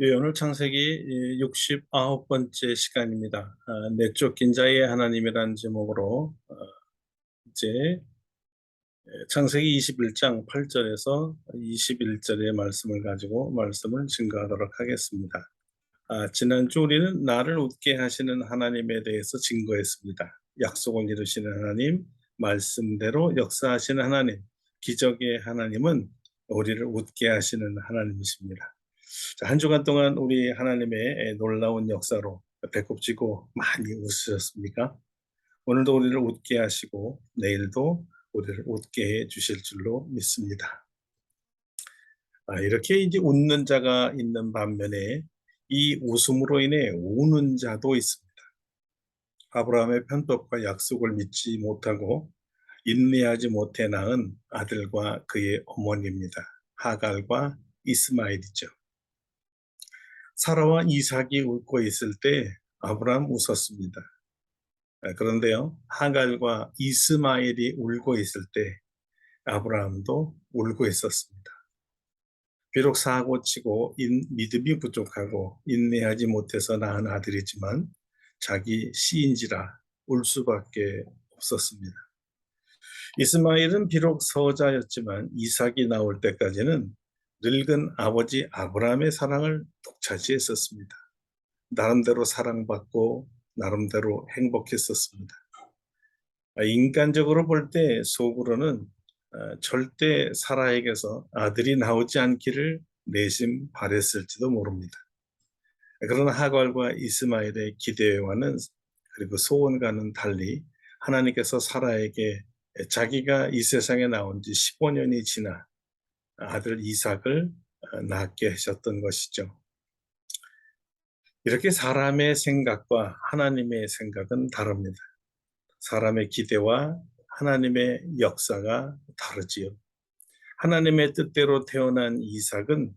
예, 오늘 창세기 69번째 시간입니다. 내쫓긴 자의 하나님이라는 제목으로 이제 창세기 21장 8절에서 21절의 말씀을 가지고 말씀을 증거하도록 하겠습니다. 지난주 우리는 나를 웃게 하시는 하나님에 대해서 증거했습니다. 약속을 이루시는 하나님, 말씀대로 역사하시는 하나님, 기적의 하나님은 우리를 웃게 하시는 하나님이십니다. 자, 한 주간 동안 우리 하나님의 놀라운 역사로 배꼽지고 많이 웃으셨습니까? 오늘도 우리를 웃게 하시고 내일도 우리를 웃게 해 주실 줄로 믿습니다. 이렇게 이제 웃는 자가 있는 반면에 이 웃음으로 인해 우는 자도 있습니다. 아브라함의 편법과 약속을 믿지 못하고 인내하지 못해 낳은 아들과 그의 어머니입니다. 하갈과 이스마엘이죠. 사라와 이삭이 웃고 있을 때 아브라함 웃었습니다. 그런데요, 하갈과 이스마엘이 울고 있을 때 아브라함도 울고 있었습니다. 비록 사고치고 믿음이 부족하고 인내하지 못해서 낳은 아들이지만 자기 씨인지라 울 수밖에 없었습니다. 이스마엘은 비록 서자였지만 이삭이 나올 때까지는 늙은 아버지 아브라함의 사랑을 독차지했었습니다. 나름대로 사랑받고 나름대로 행복했었습니다. 인간적으로 볼 때 속으로는 절대 사라에게서 아들이 나오지 않기를 내심 바랬을지도 모릅니다. 그러나 하갈과 이스마엘의 기대와는 그리고 소원과는 달리 하나님께서 사라에게 자기가 이 세상에 나온 지 15년이 지나 아들 이삭을 낳게 하셨던 것이죠. 이렇게 사람의 생각과 하나님의 생각은 다릅니다. 사람의 기대와 하나님의 역사가 다르지요. 하나님의 뜻대로 태어난 이삭은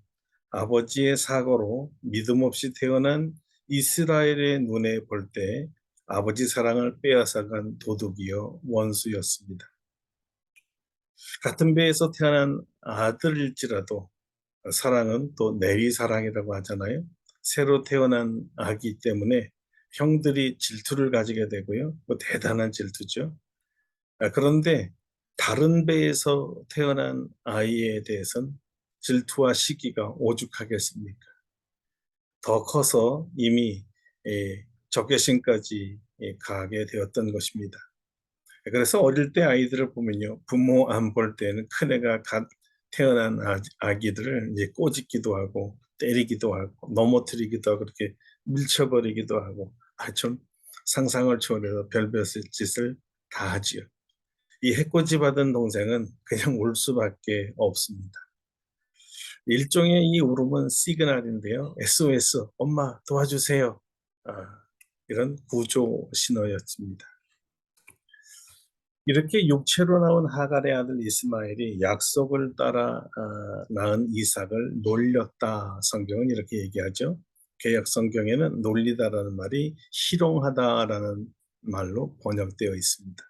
아버지의 사고로 믿음 없이 태어난 이스라엘의 눈에 볼 때 아버지 사랑을 빼앗아간 도둑이요 원수였습니다. 같은 배에서 태어난 아들일지라도 사랑은 또 내리 사랑이라고 하잖아요. 새로 태어난 아기 때문에 형들이 질투를 가지게 되고요. 뭐 대단한 질투죠. 그런데 다른 배에서 태어난 아이에 대해서는 질투와 시기가 오죽하겠습니까? 더 커서 이미 적개심까지 가게 되었던 것입니다. 그래서 어릴 때 아이들을 보면요, 부모 안 볼 때는 큰애가 갓 태어난 아기들을 이제 꼬집기도 하고 때리기도 하고 넘어뜨리기도 하고 그렇게 밀쳐버리기도 하고 좀 상상을 초월해서 별별 짓을 다 하지요. 이 해코지 받은 동생은 그냥 울 수밖에 없습니다. 일종의 이 울음은 시그널인데요. SOS, 엄마 도와주세요. 아, 이런 구조 신호였습니다. 이렇게 육체로 나온 하갈의 아들 이스마엘이 약속을 따라 낳은 이삭을 놀렸다. 성경은 이렇게 얘기하죠. 개역 성경에는 놀리다라는 말이 희롱하다라는 말로 번역되어 있습니다.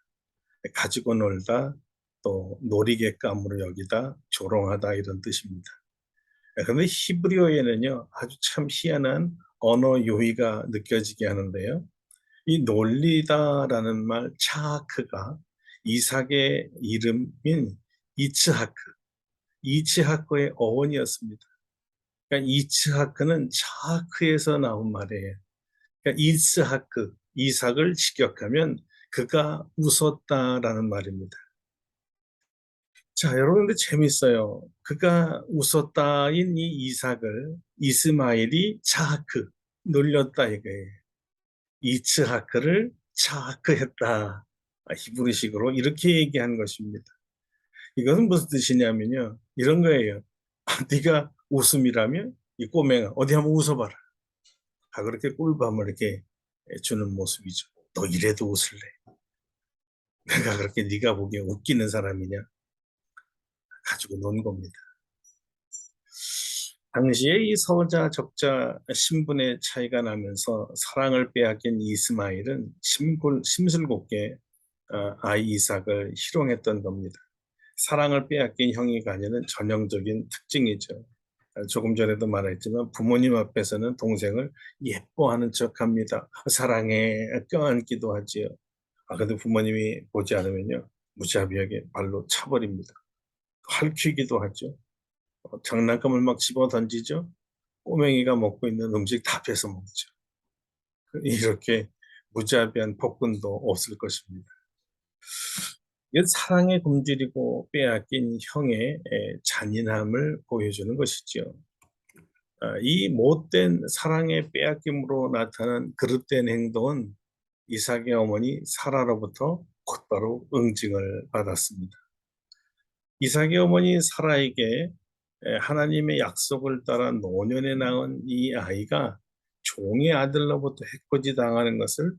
가지고 놀다, 또 놀이객감으로 여기다, 조롱하다 이런 뜻입니다. 그런데 히브리어에는요, 아주 참 희한한 언어 요의가 느껴지게 하는데요. 이 놀리다라는 말 차하크가 이삭의 이름인 이츠하크, 이츠하크의 어원이었습니다. 그러니까 이츠하크는 차하크에서 나온 말이에요. 그러니까 이츠하크, 이삭을 직역하면 그가 웃었다라는 말입니다. 자, 여러분들 재밌어요. 그가 웃었다인 이 이삭을 이스마엘이 차하크, 놀렸다 이거예요. 이츠하크를 차하크했다. 히브리식으로 이렇게 얘기한 것입니다. 이것은 무슨 뜻이냐면요. 이런 거예요. 네가 웃음이라면 이 꼬맹아 어디 한번 웃어봐라. 그렇게 꿀밤을 이렇게 주는 모습이죠. 너 이래도 웃을래? 내가 그렇게 네가 보기에 웃기는 사람이냐? 가지고 논 겁니다. 당시에 이 서자 적자 신분의 차이가 나면서 사랑을 빼앗긴 이스마엘은 심술궂게 아이 이삭을 희롱했던 겁니다. 사랑을 빼앗긴 형이 가지는 전형적인 특징이죠. 조금 전에도 말했지만 부모님 앞에서는 동생을 예뻐하는 척합니다. 사랑해 껴안기도 하지요. 근데 부모님이 보지 않으면요 무자비하게 발로 차버립니다. 할퀴기도 하죠. 장난감을 막 집어 던지죠. 꼬맹이가 먹고 있는 음식 다 뺏어 먹죠. 이렇게 무자비한 폭군도 없을 것입니다. 이게 사랑의 굶주리고 빼앗긴 형의 잔인함을 보여주는 것이죠. 이 못된 사랑의 빼앗김으로 나타난 그릇된 행동은 이삭의 어머니 사라로부터 곧바로 응징을 받았습니다. 이삭의 어머니 사라에게 하나님의 약속을 따라 노년에 낳은 이 아이가 종의 아들로부터 해코지 당하는 것을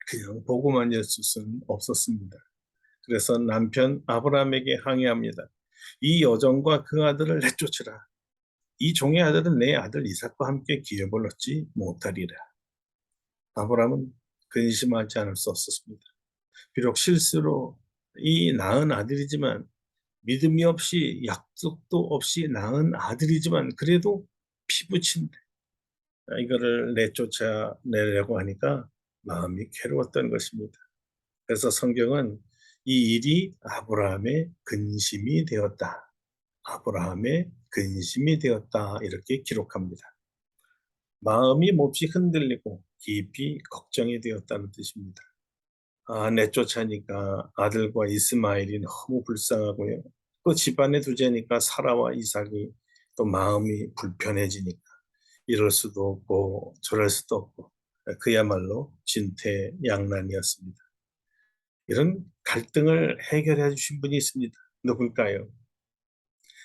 그냥 보고만 있을 수는 없었습니다. 그래서 남편 아브라함에게 항의합니다. 이 여종과 그 아들을 내쫓으라. 이 종의 아들은 내 아들 이삭과 함께 기업을 얻지 못하리라. 아브라함은 근심하지 않을 수 없었습니다. 비록 실수로 이 낳은 아들이지만 믿음이 없이 약속도 없이 낳은 아들이지만 그래도 피부친데 이거를 내쫓아내려고 하니까 마음이 괴로웠던 것입니다. 그래서 성경은 이 일이 아브라함의 근심이 되었다. 아브라함의 근심이 되었다. 이렇게 기록합니다. 마음이 몹시 흔들리고 깊이 걱정이 되었다는 뜻입니다. 내쫓아니까 아들과 이스마엘이 너무 불쌍하고요. 또 집안에 두자니까 사라와 이삭이 또 마음이 불편해지니까 이럴 수도 없고 저럴 수도 없고 그야말로 진퇴양난이었습니다. 이런 갈등을 해결해 주신 분이 있습니다. 누굴까요?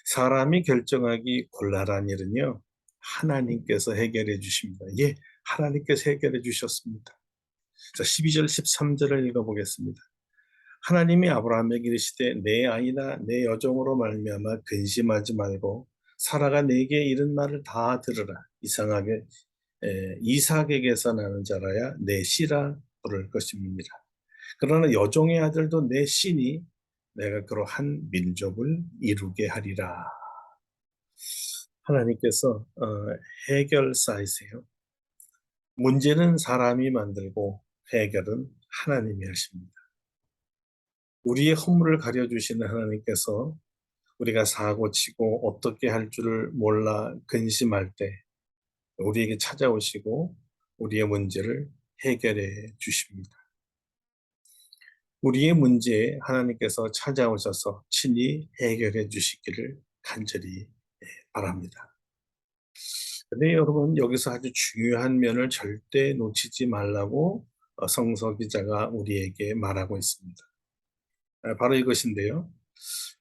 사람이 결정하기 곤란한 일은요. 하나님께서 해결해 주십니다. 예, 하나님께서 해결해 주셨습니다. 자, 12절 13절을 읽어보겠습니다. 하나님이 아브라함에게 이르시되 내 아이나 내 여종으로 말미암아 근심하지 말고 사라가 내게 이른 말을 다 들으라. 이삭에게서 나는 자라야 내 씨라 부를 것입니다. 그러나 여종의 아들도 내 씨니 내가 그로 한 민족을 이루게 하리라. 하나님께서 해결사이세요. 문제는 사람이 만들고 해결은 하나님이 하십니다. 우리의 허물을 가려주시는 하나님께서 우리가 사고치고 어떻게 할 줄을 몰라 근심할 때 우리에게 찾아오시고 우리의 문제를 해결해 주십니다. 우리의 문제에 하나님께서 찾아오셔서 친히 해결해 주시기를 간절히 바랍니다. 근데 여러분 여기서 아주 중요한 면을 절대 놓치지 말라고 성서 기자가 우리에게 말하고 있습니다. 바로 이것인데요.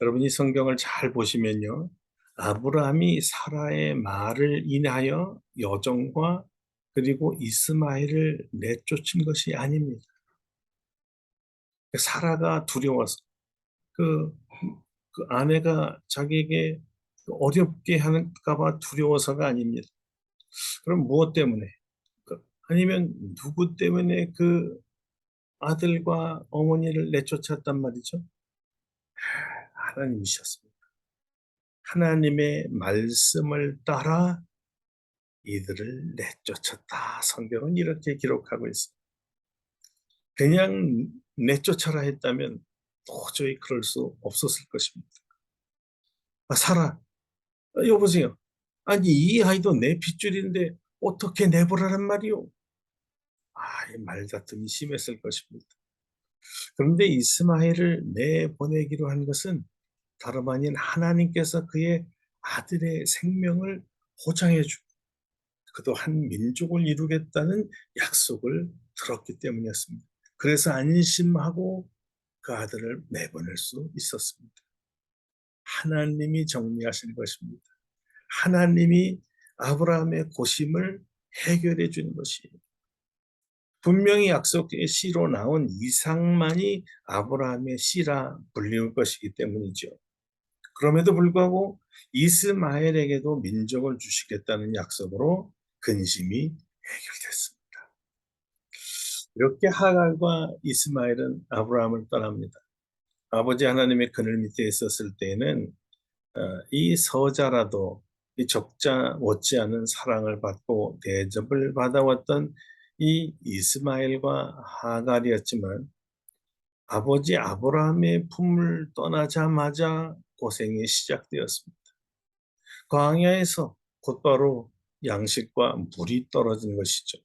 여러분이 성경을 잘 보시면요. 아브라함이 사라의 말을 인하여 여종과 그리고 이스마엘을 내쫓은 것이 아닙니다. 사라가 두려워서 그, 그 아내가 자기에게 어렵게 할까 봐 두려워서가 아닙니다. 그럼 무엇 때문에? 아니면 누구 때문에 그 아들과 어머니를 내쫓았단 말이죠? 하나님이셨습니다. 하나님의 말씀을 따라 이들을 내쫓았다. 성경은 이렇게 기록하고 있습니다. 그냥 내쫓아라 했다면 도저히 그럴 수 없었을 것입니다. 사라, 여보세요. 아니 이 아이도 내 핏줄인데 어떻게 내보라는 말이오? 이 말다툼이 심했을 것입니다. 그런데 이스마엘을 내보내기로 한 것은 다름 아닌 하나님께서 그의 아들의 생명을 보장해 주고 그도 한 민족을 이루겠다는 약속을 들었기 때문이었습니다. 그래서 안심하고 그 아들을 내보낼 수 있었습니다. 하나님이 정리하신 것입니다. 하나님이 아브라함의 고심을 해결해 준 것이에요. 분명히 약속의 씨로 나온 이삭만이 아브라함의 씨라 불리울 것이기 때문이죠. 그럼에도 불구하고 이스마엘에게도 민족을 주시겠다는 약속으로 근심이 해결됐습니다. 이렇게 하갈과 이스마엘은 아브라함을 떠납니다. 아버지 하나님의 그늘 밑에 있었을 때에는 이 서자라도 이 적자 못지않은 사랑을 받고 대접을 받아왔던 이 이스마엘과 하갈이었지만 아버지 아브라함의 품을 떠나자마자 고생이 시작되었습니다. 광야에서 곧바로 양식과 물이 떨어진 것이죠.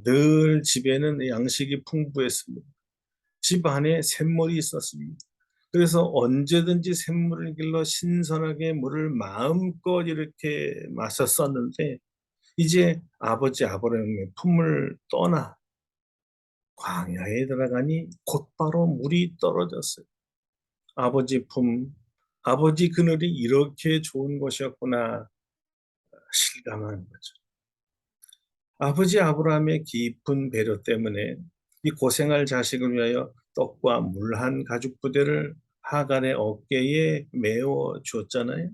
늘 집에는 양식이 풍부했습니다. 집 안에 샘물이 있었습니다. 그래서 언제든지 샘물을 길러 신선하게 물을 마음껏 이렇게 마셨었는데 이제 아버지 아브라함의 품을 떠나 광야에 들어가니 곧바로 물이 떨어졌어요. 아버지 품, 아버지 그늘이 이렇게 좋은 것이었구나 실감하는 거죠. 아버지 아브라함의 깊은 배려 때문에 이 고생할 자식을 위하여 떡과 물 한 가죽 부대를 하갈의 어깨에 메워 주었잖아요.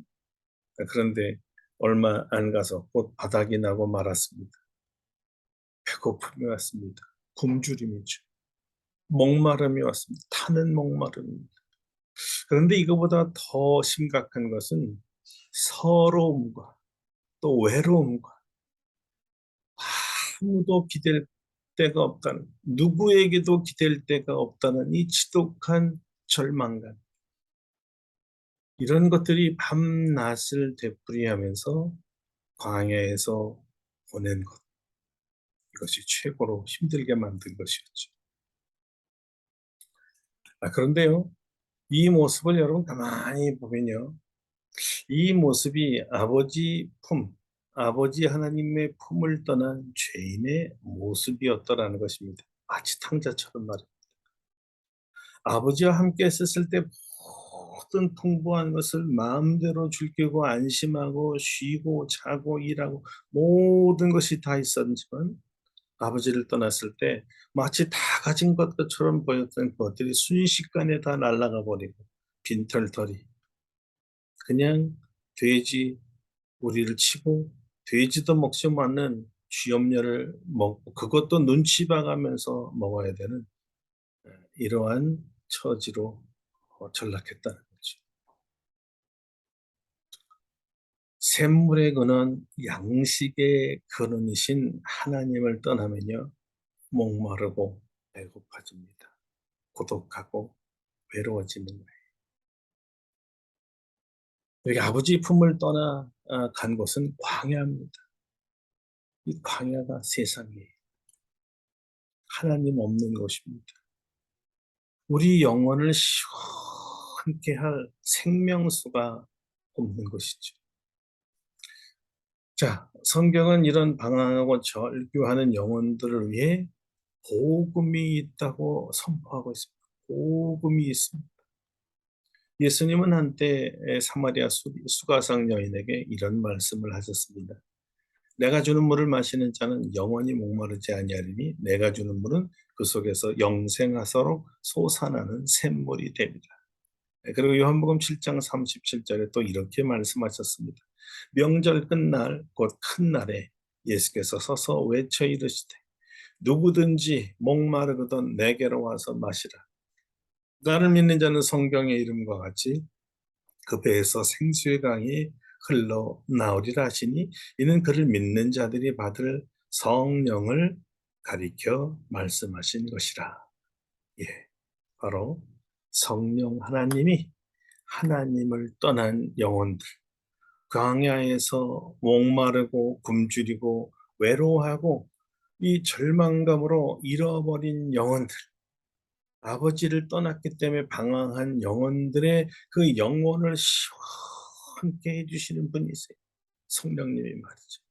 그런데 얼마 안 가서 곧 바닥이 나고 말았습니다. 배고픔이 왔습니다. 굶주림이죠. 목마름이 왔습니다. 타는 목마름입니다. 그런데 이거보다 더 심각한 것은 서러움과 또 외로움과 아무도 기댈 데가 없다는, 누구에게도 기댈 데가 없다는 이 지독한 절망감. 이런 것들이 밤낮을 되풀이하면서 광야에서 보낸 것. 이것이 최고로 힘들게 만든 것이었죠. 그런데요, 이 모습을 여러분 가만히 보면요. 이 모습이 아버지 품, 아버지 하나님의 품을 떠난 죄인의 모습이었더라는 것입니다. 마치 탕자처럼 말입니다. 아버지와 함께 있었을 때 모든 풍부한 것을 마음대로 즐기고 안심하고 쉬고 자고 일하고 모든 것이 다 있었지만 아버지를 떠났을 때 마치 다 가진 것처럼 보였던 것들이 순식간에 다 날아가 버리고 빈털터리 그냥 돼지 우리를 치고 돼지도 먹지 않는 쥐염려를 먹고 그것도 눈치 봐가면서 먹어야 되는 이러한 처지로 전락했다는 거죠. 샘물의 근원, 양식의 근원이신 하나님을 떠나면요, 목마르고 배고파집니다. 고독하고 외로워지는 거예요. 여기 아버지 품을 떠나 간 곳은 광야입니다. 이 광야가 세상이에요. 하나님 없는 곳입니다. 우리 영혼을 시원케 할 생명수가 없는 것이죠. 자, 성경은 이런 방황하고 절규하는 영혼들을 위해 복음이 있다고 선포하고 있습니다. 복음이 있습니다. 예수님은 한때 사마리아 수가성 여인에게 이런 말씀을 하셨습니다. 내가 주는 물을 마시는 자는 영원히 목마르지 아니하리니 내가 주는 물은 그 속에서 영생하도록 솟아나는 샘물이 됩니다. 그리고 요한복음 7장 37절에 또 이렇게 말씀하셨습니다. 명절 끝날 곧 큰 날에 예수께서 서서 외쳐 이르시되 누구든지 목마르거든 내게로 와서 마시라. 나를 믿는 자는 성경의 이름과 같이 그 배에서 생수의 강이 흘러나오리라 하시니 이는 그를 믿는 자들이 받을 성령을 가리켜 말씀하신 것이라. 예, 바로 성령 하나님이 하나님을 떠난 영혼들, 광야에서 목마르고 굶주리고 외로워하고 이 절망감으로 잃어버린 영혼들, 아버지를 떠났기 때문에 방황한 영혼들의 그 영혼을 시원케 해주시는 분이 있어요. 성령님이 말이죠.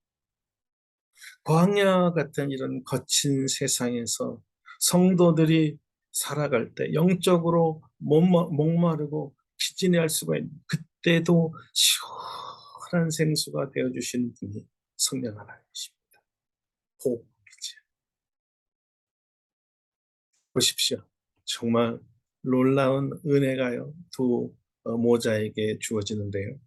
광야 같은 이런 거친 세상에서 성도들이 살아갈 때 영적으로 목마르고 기진할 수가 있는 그때도 시원한 생수가 되어주시는 분이 성령 하나님이십니다. 복이죠. 보십시오. 정말 놀라운 은혜가요. 두 모자에게 주어지는데요.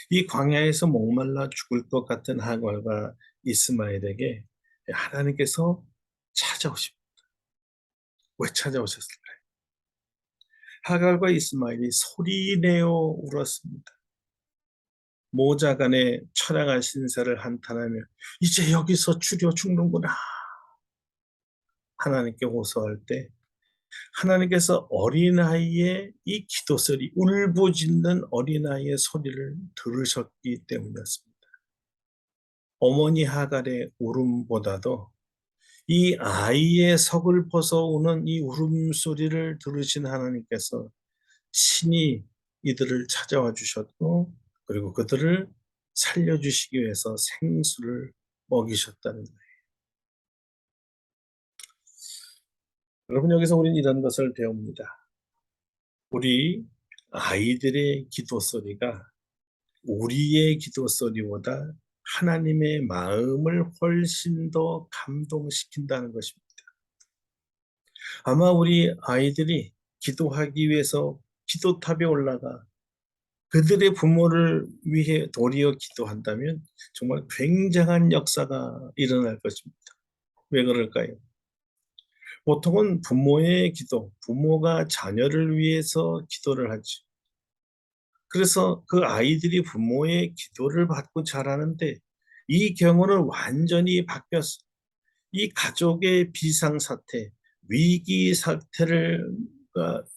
이 광야에서 목말라 죽을 것 같은 하갈과 이스마엘에게 하나님께서 찾아오십니다. 왜 찾아오셨을까요? 하갈과 이스마엘이 소리내어 울었습니다. 모자간의 처량한 신세를 한탄하며 이제 여기서 추려 죽는구나 하나님께 호소할 때 하나님께서 어린아이의 이 기도 소리, 울부짖는 어린아이의 소리를 들으셨기 때문이었습니다. 어머니 하갈의 울음보다도 이 아이의 석을 벗어오는 이 울음소리를 들으신 하나님께서 신이 이들을 찾아와 주셨고 그리고 그들을 살려주시기 위해서 생수를 먹이셨다는 거예요. 여러분 여기서 우리는 이런 것을 배웁니다. 우리 아이들의 기도 소리가 우리의 기도 소리보다 하나님의 마음을 훨씬 더 감동시킨다는 것입니다. 아마 우리 아이들이 기도하기 위해서 기도탑에 올라가 그들의 부모를 위해 도리어 기도한다면 정말 굉장한 역사가 일어날 것입니다. 왜 그럴까요? 보통은 부모의 기도, 부모가 자녀를 위해서 기도를 하죠. 그래서 그 아이들이 부모의 기도를 받고 자라는데 이 경우는 완전히 바뀌었어. 이 가족의 비상사태, 위기 사태를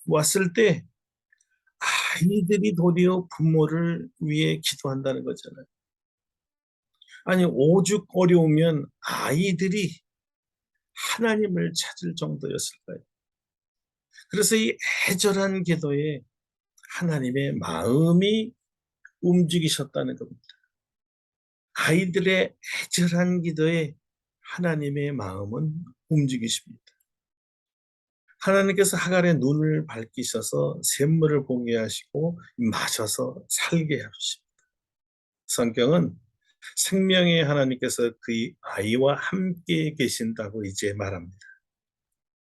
왔을 때 아이들이 도리어 부모를 위해 기도한다는 거잖아요. 아니 오죽 어려우면 아이들이 하나님을 찾을 정도였을까요? 그래서 이 애절한 기도에 하나님의 마음이 움직이셨다는 겁니다. 아이들의 애절한 기도에 하나님의 마음은 움직이십니다. 하나님께서 하갈의 눈을 밝히셔서 샘물을 보게 하시고 마셔서 살게 하십니다. 성경은 생명의 하나님께서 그 아이와 함께 계신다고 이제 말합니다.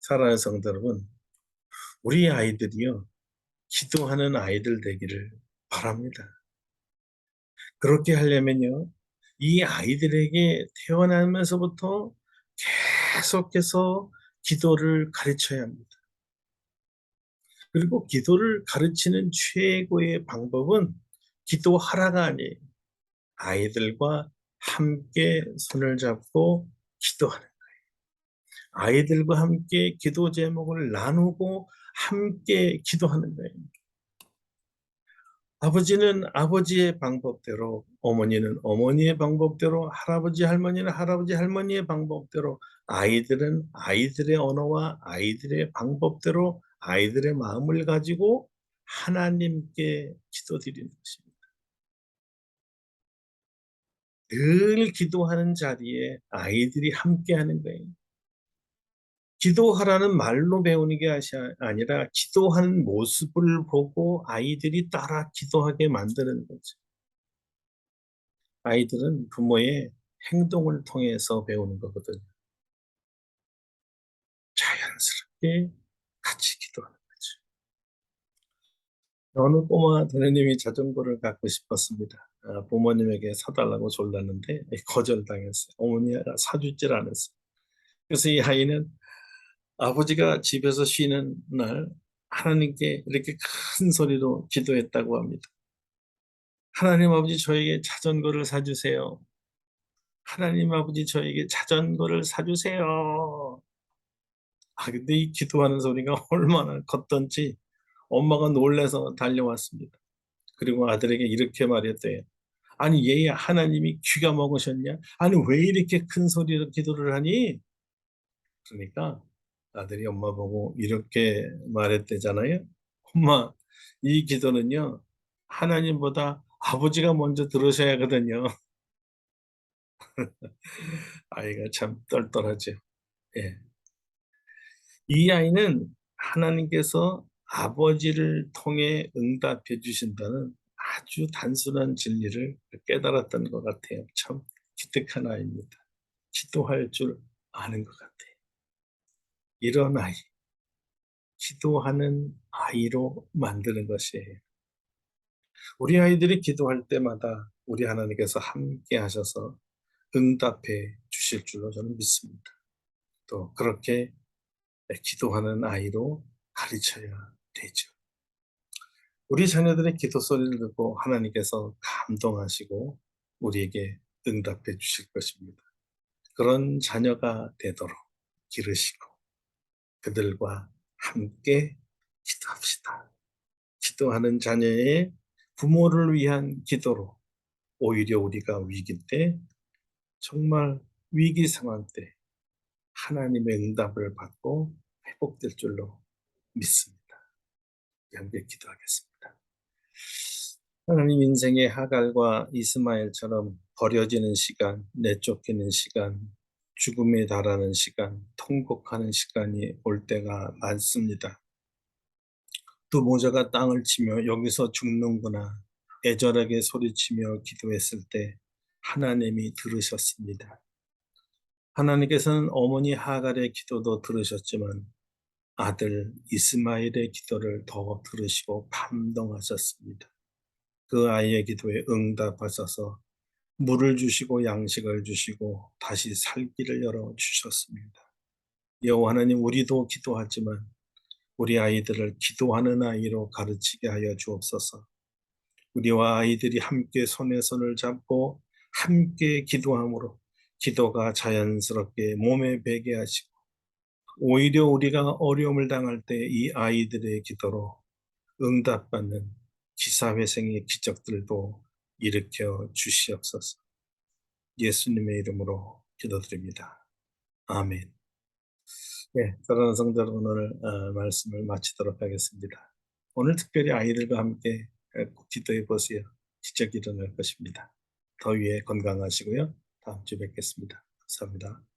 사랑하는 성도 여러분, 우리 아이들이요, 기도하는 아이들 되기를 바랍니다. 그렇게 하려면요, 이 아이들에게 태어나면서부터 계속해서 기도를 가르쳐야 합니다. 그리고 기도를 가르치는 최고의 방법은 기도하라가 아니에요. 아이들과 함께 손을 잡고 기도하는 아이들과 함께 기도 제목을 나누고 함께 기도하는 거예요. 아버지는 아버지의 방법대로, 어머니는 어머니의 방법대로, 할아버지 할머니는 할아버지 할머니의 방법대로, 아이들은 아이들의 언어와 아이들의 방법대로 아이들의 마음을 가지고 하나님께 기도드리는 것입니다. 늘 기도하는 자리에 아이들이 함께하는 거예요. 기도하라는 말로 배우는 게 아니라 기도하는 모습을 보고 아이들이 따라 기도하게 만드는 거죠. 아이들은 부모의 행동을 통해서 배우는 거거든요. 자연스럽게 같이 기도하는 거죠. 어느 꼬마 도련님이 자전거를 갖고 싶었습니다. 부모님에게 사달라고 졸랐는데 거절당했어요. 어머니가 사주질 않았어요. 그래서 이 아이는 아버지가 집에서 쉬는 날 하나님께 이렇게 큰 소리로 기도했다고 합니다. 하나님 아버지 저에게 자전거를 사주세요. 하나님 아버지 저에게 자전거를 사주세요. 근데 이 기도하는 소리가 얼마나 컸던지 엄마가 놀라서 달려왔습니다. 그리고 아들에게 이렇게 말했대요. 아니 얘야 하나님이 귀가 먹으셨냐? 아니 왜 이렇게 큰 소리로 기도를 하니? 그러니까 아들이 엄마 보고 이렇게 말했대잖아요. 엄마, 이 기도는요, 하나님보다 아버지가 먼저 들으셔야 하거든요. 아이가 참 똘똘하죠. 예. 이 아이는 하나님께서 아버지를 통해 응답해 주신다는 아주 단순한 진리를 깨달았던 것 같아요. 참 기특한 아이입니다. 기도할 줄 아는 것 같아요. 이런 아이, 기도하는 아이로 만드는 것이에요. 우리 아이들이 기도할 때마다 우리 하나님께서 함께 하셔서 응답해 주실 줄로 저는 믿습니다. 또 그렇게 기도하는 아이로 가르쳐야 되죠. 우리 자녀들의 기도 소리를 듣고 하나님께서 감동하시고 우리에게 응답해 주실 것입니다. 그런 자녀가 되도록 기르시고 그들과 함께 기도합시다. 기도하는 자녀의 부모를 위한 기도로 오히려 우리가 위기 때, 정말 위기 상황 때 하나님의 응답을 받고 회복될 줄로 믿습니다. 함께 기도하겠습니다. 하나님, 인생의 하갈과 이스마엘처럼 버려지는 시간, 내쫓기는 시간, 죽음에 달하는 시간, 통곡하는 시간이 올 때가 많습니다. 두 모자가 땅을 치며 여기서 죽는구나 애절하게 소리치며 기도했을 때 하나님이 들으셨습니다. 하나님께서는 어머니 하갈의 기도도 들으셨지만 아들 이스마엘의 기도를 더 들으시고 감동하셨습니다. 그 아이의 기도에 응답하셔서 물을 주시고 양식을 주시고 다시 살기를 열어 주셨습니다. 여호와 하나님, 우리도 기도하지만 우리 아이들을 기도하는 아이로 가르치게 하여 주옵소서. 우리와 아이들이 함께 손에 손을 잡고 함께 기도함으로 기도가 자연스럽게 몸에 배게 하시고 오히려 우리가 어려움을 당할 때 이 아이들의 기도로 응답받는 기사회생의 기적들도 일으켜 주시옵소서. 예수님의 이름으로 기도드립니다. 아멘. 네, 사랑하는 성도 여러분, 오늘 말씀을 마치도록 하겠습니다. 오늘 특별히 아이들과 함께 꼭 기도해 보세요. 기적이 일어날 것입니다. 더위에 건강하시고요. 다음 주에 뵙겠습니다. 감사합니다.